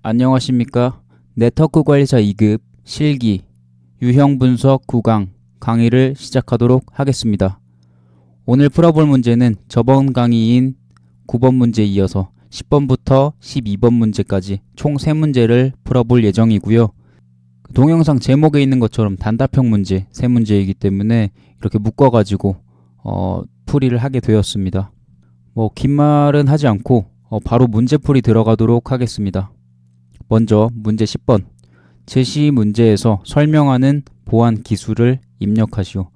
안녕하십니까. 네트워크 관리자 2급 실기 유형 분석 9강 강의를 시작하도록 하겠습니다. 오늘 풀어볼 문제는 저번 강의인 9번 문제에 이어서 10번부터 12번 문제까지 총 3문제를 풀어볼 예정이고요. 동영상 제목에 있는 것처럼 단답형 문제 3문제이기 때문에 이렇게 묶어가지고 풀이를 하게 되었습니다. 긴 말은 하지 않고 바로 문제풀이 들어가도록 하겠습니다. 먼저 문제 10번. 제시 문제에서 설명하는 보안 기술을 입력하시오.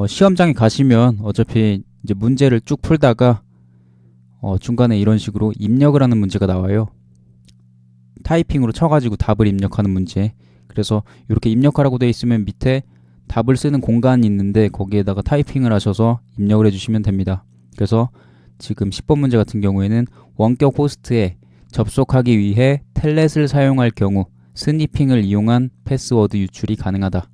시험장에 가시면 어차피 이제 문제를 쭉 풀다가 중간에 이런 식으로 입력을 하는 문제가 나와요. 타이핑으로 쳐가지고 답을 입력하는 문제. 그래서 이렇게 입력하라고 되어 있으면 밑에 답을 쓰는 공간이 있는데 거기에다가 타이핑을 하셔서 입력을 해주시면 됩니다. 그래서 지금 10번 문제 같은 경우에는 원격 호스트에 접속하기 위해 텔넷을 사용할 경우 스니핑을 이용한 패스워드 유출이 가능하다.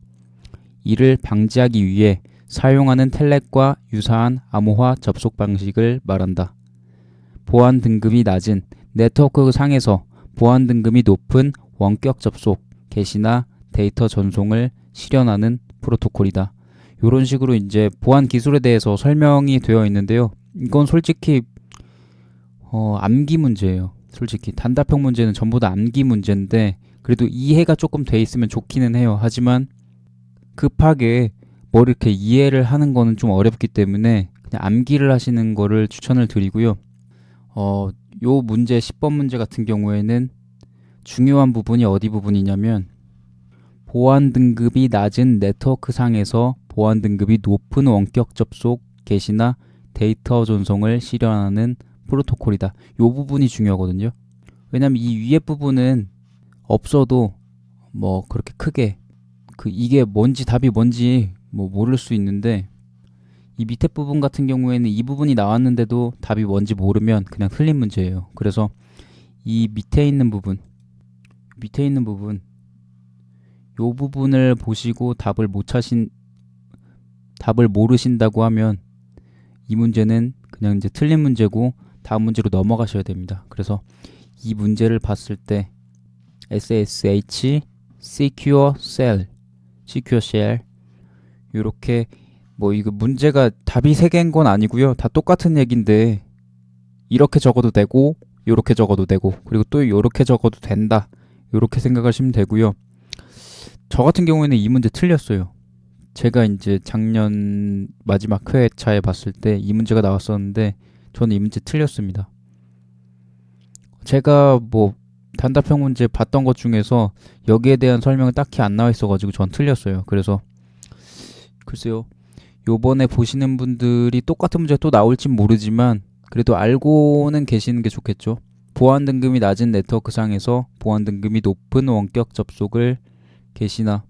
이를 방지하기 위해 사용하는 텔넷과 유사한 암호화 접속 방식을 말한다. 보안 등급이 낮은 네트워크 상에서 보안 등급이 높은 원격 접속, 게시나 데이터 전송을 실현하는 프로토콜이다. 이런 식으로 이제 보안 기술에 대해서 설명이 되어 있는데요. 이건 솔직히 암기 문제예요. 솔직히 단답형 문제는 전부 다 암기 문제인데 그래도 이해가 조금 돼 있으면 좋기는 해요. 하지만 급하게 뭘 이렇게 이해를 하는 거는 좀 어렵기 때문에 그냥 암기를 하시는 거를 추천을 드리고요. 요 문제 10번 문제 같은 경우에는 중요한 부분이 어디 부분이냐면 보안 등급이 낮은 네트워크 상에서 보안 등급이 높은 원격 접속, 게시나 데이터 전송을 실현하는 프로토콜이다. 요 부분이 중요하거든요. 왜냐면 이 위에 부분은 없어도 그렇게 크게 이게 뭔지 답이 뭔지 모를 수 있는데 이 밑에 부분 같은 경우에는 이 부분이 나왔는데도 답이 뭔지 모르면 그냥 틀린 문제예요. 그래서 이 밑에 있는 부분 요 부분을 보시고 답을 모르신다고 하면 이 문제는 그냥 이제 틀린 문제고 다음 문제로 넘어가셔야 됩니다. 그래서 이 문제를 봤을 때 SSH, Secure Shell 이렇게 이거 문제가 답이 3개인 건 아니고요. 다 똑같은 얘기인데 이렇게 적어도 되고 이렇게 적어도 되고 그리고 또 이렇게 적어도 된다. 이렇게 생각하시면 되고요. 저 같은 경우에는 이 문제 틀렸어요. 제가 이제 작년 마지막 회차에 봤을 때 이 문제가 나왔었는데 저는 이 문제 틀렸습니다. 제가 단답형 문제 봤던 것 중에서 여기에 대한 설명은 딱히 안 나와 있어가지고 전 틀렸어요. 그래서 글쎄요. 요번에 보시는 분들이 똑같은 문제 또 나올진 모르지만 그래도 알고는 계시는 게 좋겠죠. 보안 등급이 낮은 네트워크 상에서 보안 등급이 높은 원격 접속을 게시나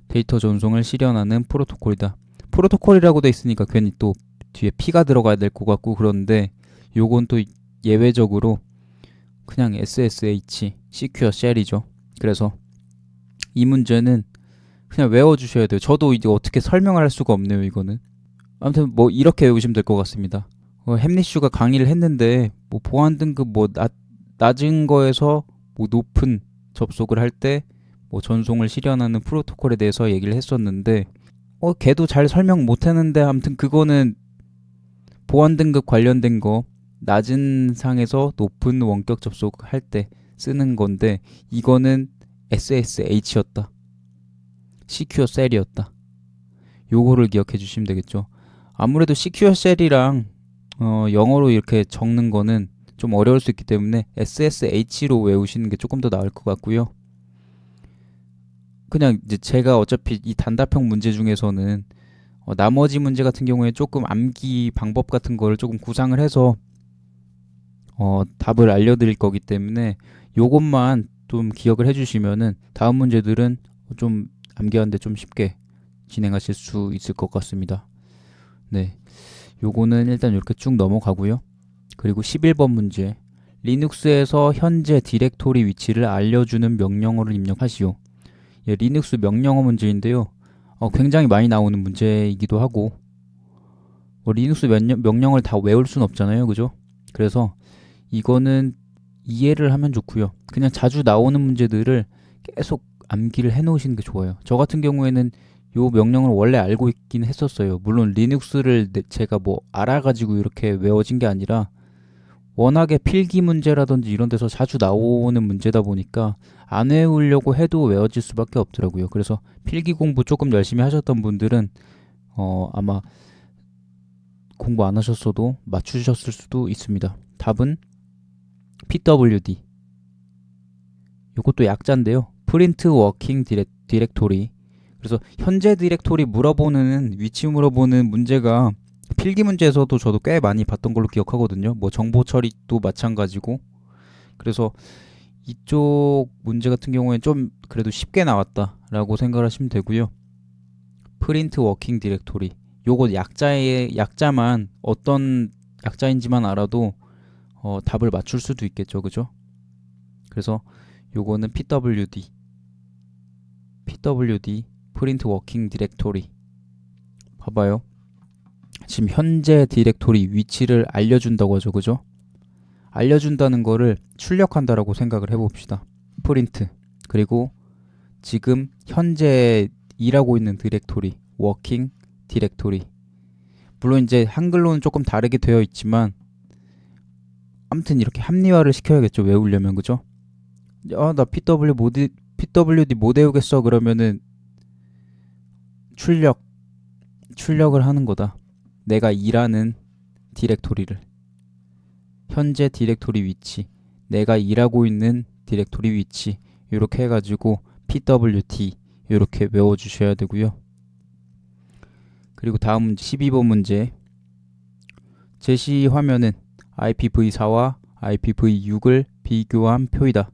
데이터 전송을 실현하는 프로토콜이다. 프로토콜이라고 돼 있으니까 괜히 또 뒤에 P가 들어가야 될 것 같고 그런데 요건 또 예외적으로 그냥 SSH, Secure Shell이죠. 그래서 이 문제는 그냥 외워주셔야 돼요. 저도 이제 어떻게 설명을 할 수가 없네요. 이거는 아무튼 이렇게 외우시면 될 것 같습니다. 햄리슈가 강의를 했는데 보안 등급 낮은 거에서 높은 접속을 할 때 전송을 실현하는 프로토콜에 대해서 얘기를 했었는데 걔도 잘 설명 못했는데 아무튼 그거는 보안 등급 관련된 거 낮은 상에서 높은 원격 접속할 때 쓰는 건데 이거는 SSH였다. Secure Shell이었다. 요거를 기억해 주시면 되겠죠. 아무래도 Secure Shell이랑 영어로 이렇게 적는 거는 좀 어려울 수 있기 때문에 SSH로 외우시는 게 조금 더 나을 것 같고요. 그냥 이제 제가 어차피 이 단답형 문제 중에서는 나머지 문제 같은 경우에 조금 암기 방법 같은 거를 조금 구상을 해서 답을 알려드릴 거기 때문에 요것만 좀 기억을 해주시면은 다음 문제들은 좀 암기하는데 좀 쉽게 진행하실 수 있을 것 같습니다. 네, 요거는 일단 이렇게 쭉 넘어가고요. 그리고 11번 문제 리눅스에서 현재 디렉토리 위치를 알려주는 명령어를 입력하시오. 리눅스 명령어 문제인데요. 굉장히 많이 나오는 문제이기도 하고 리눅스 명령어를 다 외울 순 없잖아요. 그죠? 그래서 이거는 이해를 하면 좋고요. 그냥 자주 나오는 문제들을 계속 암기를 해놓으시는 게 좋아요. 저 같은 경우에는 요 명령을 원래 알고 있긴 했었어요. 물론 리눅스를 제가 뭐 알아가지고 이렇게 외워진 게 아니라 워낙에 필기 문제라든지 이런 데서 자주 나오는 문제다 보니까 안 외우려고 해도 외워질 수밖에 없더라고요. 그래서 필기 공부 조금 열심히 하셨던 분들은 아마 공부 안 하셨어도 맞추셨을 수도 있습니다. 답은 PWD. 이것도 약자인데요. 프린트 워킹 디렉토리. 그래서 현재 디렉토리 물어보는 위치 물어보는 문제가 필기 문제에서도 저도 꽤 많이 봤던 걸로 기억하거든요. 뭐 정보 처리도 마찬가지고. 그래서 이쪽 문제 같은 경우에는 좀 그래도 쉽게 나왔다라고 생각하시면 되고요. 프린트 워킹 디렉토리. 요거 약자만 어떤 약자인지만 알아도 답을 맞출 수도 있겠죠. 그죠? 그래서 요거는 PWD 프린트 워킹 디렉토리. 봐봐요. 지금 현재 디렉토리 위치를 알려준다고 하죠. 그죠? 알려준다는 거를 출력한다라고 생각을 해봅시다. 프린트. 그리고 지금 현재 일하고 있는 디렉토리 워킹 디렉토리. 물론 이제 한글로는 조금 다르게 되어 있지만 아무튼 이렇게 합리화를 시켜야겠죠. 외우려면. 그죠? 나 PWD 못 외우겠어. 그러면은 출력을 하는 거다. 내가 일하는 디렉토리를, 현재 디렉토리 위치, 내가 일하고 있는 디렉토리 위치, 이렇게 해가지고 PWD 이렇게 외워주셔야 되고요. 그리고 다음 문제 12번 문제. 제시 화면은 IPv4와 IPv6을 비교한 표이다.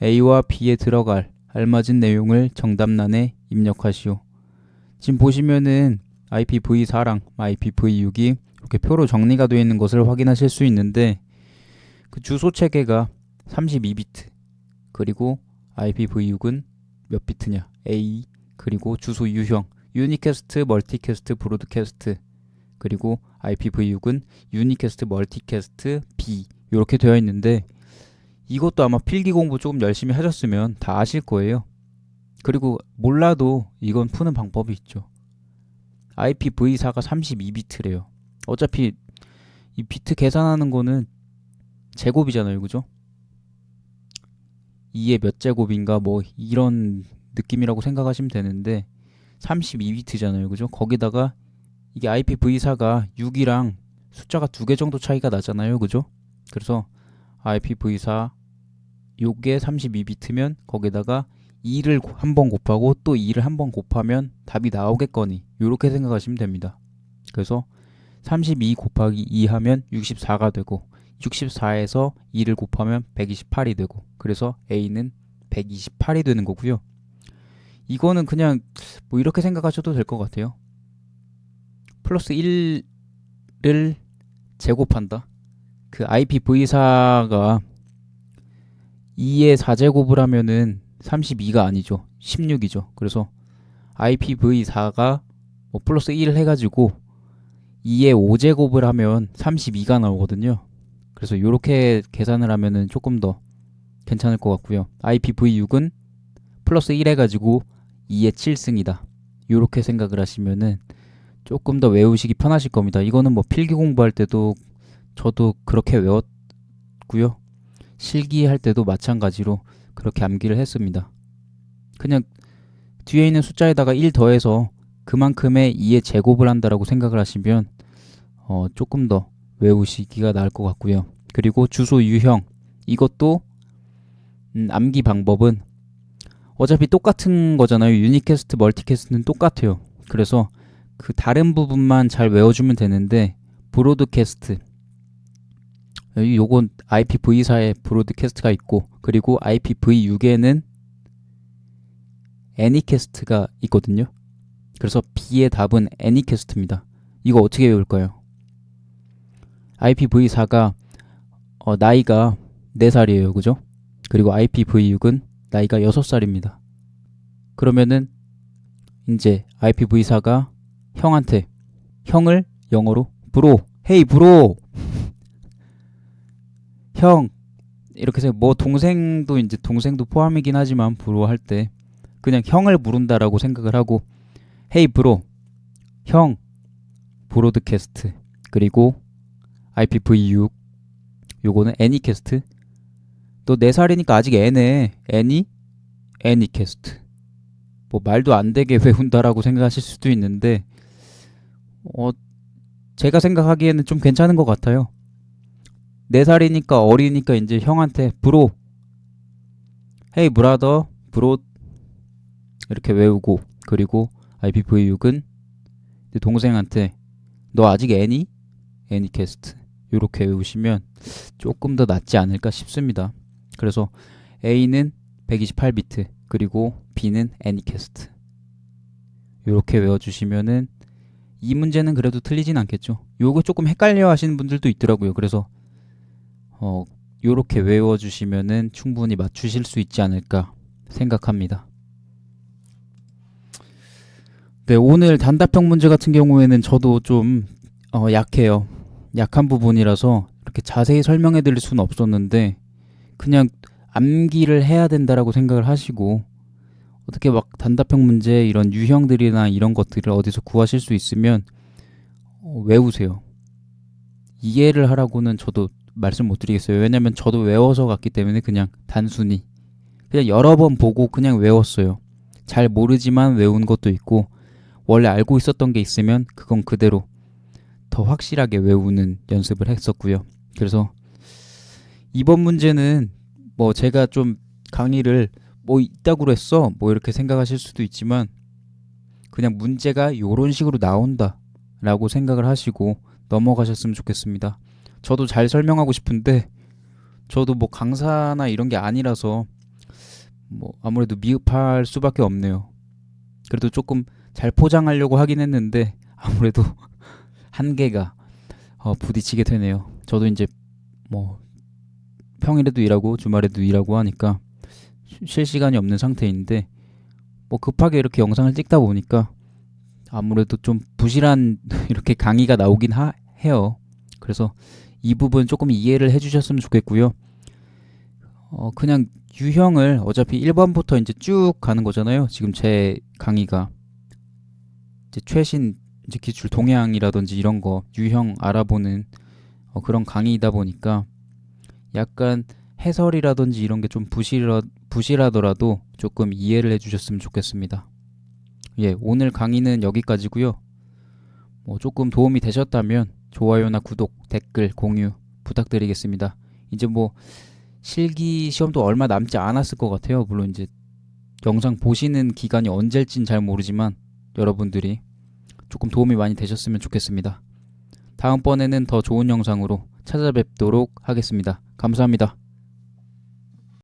A와 B에 들어갈 알맞은 내용을 정답란에 입력하시오. 지금 보시면은 IPv4랑 IPv6이 이렇게 표로 정리가 되어 있는 것을 확인하실 수 있는데 그 주소 체계가 32비트, 그리고 IPv6은 몇 비트냐? A, 그리고 주소 유형 유니캐스트, 멀티캐스트, 브로드캐스트, 그리고 IPv6은 유니캐스트, 멀티캐스트, B 이렇게 되어 있는데 이것도 아마 필기 공부 조금 열심히 하셨으면 다 아실 거예요. 그리고 몰라도 이건 푸는 방법이 있죠. IPv4가 32비트래요. 어차피 이 비트 계산하는 거는 제곱이잖아요. 그죠? 2의 몇 제곱인가 뭐 이런 느낌이라고 생각하시면 되는데 32비트잖아요. 그죠? 거기다가 이게 IPv4가 6이랑 숫자가 2개 정도 차이가 나잖아요. 그죠? 그래서 IPv4 요게 32비트면 거기다가 2를 한 번 곱하고 또 2를 한 번 곱하면 답이 나오겠거니 요렇게 생각하시면 됩니다. 그래서 32 곱하기 2 하면 64가 되고 64에서 2를 곱하면 128이 되고 그래서 A는 128이 되는 거고요. 이거는 그냥 뭐 이렇게 생각하셔도 될 것 같아요. 플러스 1을 제곱한다. 그 IPv4가 2의 4제곱을 하면은 32가 아니죠. 16이죠. 그래서 IPv4가 뭐 플러스 1을 해가지고 2의 5제곱을 하면 32가 나오거든요. 그래서 이렇게 계산을 하면은 조금 더 괜찮을 것 같고요. IPv6은 플러스 1 해가지고 2의 7승이다. 이렇게 생각을 하시면은 조금 더 외우시기 편하실 겁니다. 이거는 뭐 필기 공부할 때도 저도 그렇게 외웠고요. 실기할 때도 마찬가지로 그렇게 암기를 했습니다. 그냥 뒤에 있는 숫자에다가 1 더해서 그만큼의 2의 제곱을 한다라고 생각을 하시면 조금 더 외우시기가 나을 것 같고요. 그리고 주소 유형 이것도 암기 방법은 어차피 똑같은 거잖아요. 유니캐스트, 멀티캐스트는 똑같아요. 그래서 그 다른 부분만 잘 외워주면 되는데 브로드캐스트 요건 IPv4에 브로드캐스트가 있고 그리고 IPv6에는 애니캐스트가 있거든요. 그래서 B의 답은 애니캐스트입니다. 이거 어떻게 외울까요? IPv4가 나이가 4살이에요. 그죠? 그리고 IPv6은 나이가 6살입니다. 그러면은 이제 IPv4가 형한테 형을 영어로 브로, 헤이 브로 형 이렇게 해서 뭐 동생도 포함이긴 하지만 브로 할 때 그냥 형을 부른다라고 생각을 하고 헤이 브로, 형, 브로드캐스트, 그리고 IPv6, 요거는 애니캐스트. 너 4살이니까 아직 애네. 애니캐스트. 뭐 말도 안 되게 외운다라고 생각하실 수도 있는데 제가 생각하기에는 좀 괜찮은 것 같아요. 4살이니까 어리니까 이제 형한테 브로, 헤이 브라더, 브로 이렇게 외우고, 그리고 IPv6은 동생한테 너 아직 애니? 애니캐스트 이렇게 외우시면 조금 더 낫지 않을까 싶습니다. 그래서 A는 128비트, 그리고 B는 애니캐스트 이렇게 외워주시면은 이 문제는 그래도 틀리진 않겠죠. 요거 조금 헷갈려 하시는 분들도 있더라고요. 그래서 요렇게 외워주시면은 충분히 맞추실 수 있지 않을까 생각합니다. 네, 오늘 단답형 문제 같은 경우에는 저도 좀 약해요. 약한 부분이라서 이렇게 자세히 설명해 드릴 수는 없었는데 그냥 암기를 해야 된다라고 생각을 하시고 어떻게 막 단답형 문제 이런 유형들이나 이런 것들을 어디서 구하실 수 있으면 외우세요. 이해를 하라고는 저도 말씀 못 드리겠어요. 왜냐면 저도 외워서 갔기 때문에 그냥 단순히 그냥 여러 번 보고 그냥 외웠어요. 잘 모르지만 외운 것도 있고 원래 알고 있었던 게 있으면 그건 그대로 더 확실하게 외우는 연습을 했었고요. 그래서 이번 문제는 뭐 제가 좀 강의를 뭐 이따구로 했어 뭐 이렇게 생각하실 수도 있지만 그냥 문제가 요런 식으로 나온다 라고 생각을 하시고 넘어가셨으면 좋겠습니다. 저도 잘 설명하고 싶은데 저도 뭐 강사나 이런 게 아니라서 뭐 아무래도 미흡할 수밖에 없네요. 그래도 조금 잘 포장하려고 하긴 했는데 아무래도 한계가 부딪히게 되네요. 저도 이제 뭐 평일에도 일하고 주말에도 일하고 하니까 쉴 시간이 없는 상태인데 뭐 급하게 이렇게 영상을 찍다 보니까 아무래도 좀 부실한 이렇게 강의가 나오긴 해요. 그래서 이 부분 조금 이해를 해주셨으면 좋겠고요. 그냥 유형을 어차피 1번부터 이제 쭉 가는 거잖아요. 지금 제 강의가 이제 최신 이제 기출 동향이라든지 이런 거 유형 알아보는 그런 강의이다 보니까 약간 해설이라든지 이런 게 좀 부실하더라도 조금 이해를 해주셨으면 좋겠습니다. 예, 오늘 강의는 여기까지고요. 뭐 조금 도움이 되셨다면 좋아요나 구독, 댓글, 공유 부탁드리겠습니다. 이제 뭐 실기 시험도 얼마 남지 않았을 것 같아요. 물론 이제 영상 보시는 기간이 언제일진 잘 모르지만 여러분들이 조금 도움이 많이 되셨으면 좋겠습니다. 다음번에는 더 좋은 영상으로 찾아뵙도록 하겠습니다. 감사합니다.